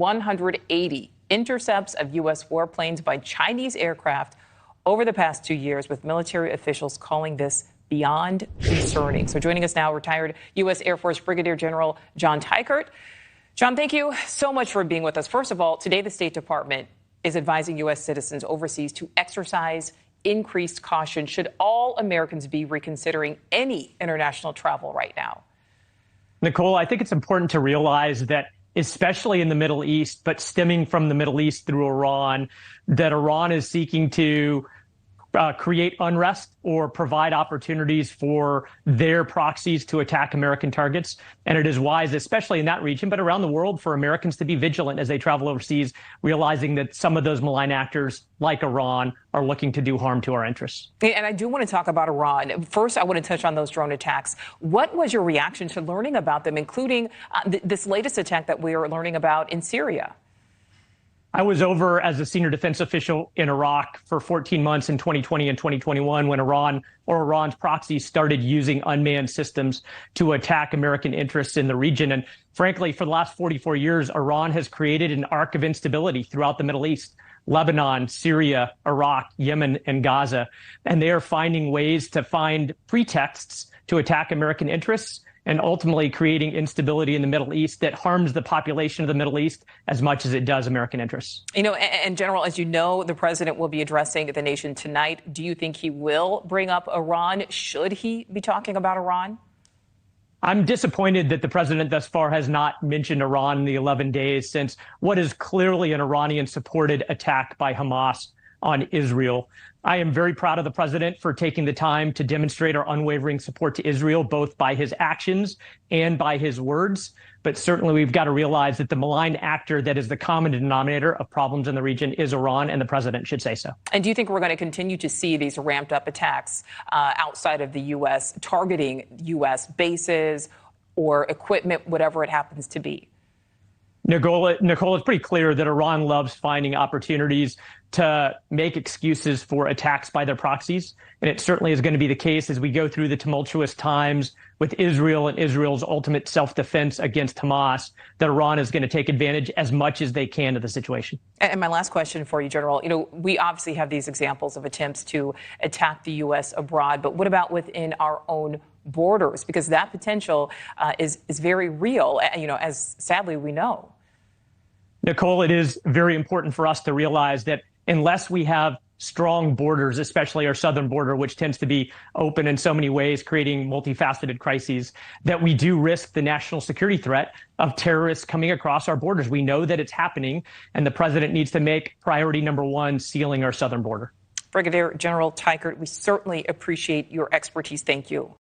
180 intercepts of U.S. warplanes by Chinese aircraft over the past 2 years, with military officials calling this beyond concerning. So joining us now, retired U.S. Air Force Brigadier General John Teichert. John, thank you so much for being with us. First of all, today the State Department is advising U.S. citizens overseas to exercise increased caution. Should all Americans be reconsidering any international travel right now? Nicole, I think it's important to realize that, especially in the Middle East, but stemming from the Middle East through Iran, that Iran is seeking to create unrest or provide opportunities for their proxies to attack American targets. And it is wise, especially in that region, but around the world, for Americans to be vigilant as they travel overseas, realizing that some of those malign actors, like Iran, are looking to do harm to our interests. And I do want to talk about Iran. First, I want to touch on those drone attacks. What was your reaction to learning about them, including this latest attack that we are learning about in Syria? I was over as a senior defense official in Iraq for 14 months in 2020 and 2021 when Iran's proxies started using unmanned systems to attack American interests in the region. And frankly, for the last 44 years, Iran has created an arc of instability throughout the Middle East: Lebanon, Syria, Iraq, Yemen, and Gaza. And they are finding ways to find pretexts to attack American interests, and ultimately creating instability in the Middle East that harms the population of the Middle East as much as it does American interests. You know, and General, as you know, the president will be addressing the nation tonight. Do you think he will bring up Iran? Should he be talking about Iran? I'm disappointed that the president thus far has not mentioned Iran in the 11 days since what is clearly an Iranian-supported attack by Hamas on Israel. I am very proud of the president for taking the time to demonstrate our unwavering support to Israel, both by his actions and by his words. But certainly we've got to realize that the malign actor that is the common denominator of problems in the region is Iran, and the president should say so. And do you think we're going to continue to see these ramped up attacks outside of the U.S., targeting U.S. bases or equipment, whatever it happens to be? Nicole, it's pretty clear that Iran loves finding opportunities to make excuses for attacks by their proxies. And it certainly is going to be the case as we go through the tumultuous times with Israel and Israel's ultimate self-defense against Hamas, that Iran is going to take advantage as much as they can of the situation. And my last question for you, General, you know, we obviously have these examples of attempts to attack the U.S. abroad, but what about within our own borders? Because that potential is very real, you know, as sadly we know. Nicole, it is very important for us to realize that unless we have strong borders, especially our southern border, which tends to be open in so many ways, creating multifaceted crises, that we do risk the national security threat of terrorists coming across our borders. We know that it's happening, and the president needs to make priority number one sealing our southern border. Brigadier General Teichert, we certainly appreciate your expertise. Thank you.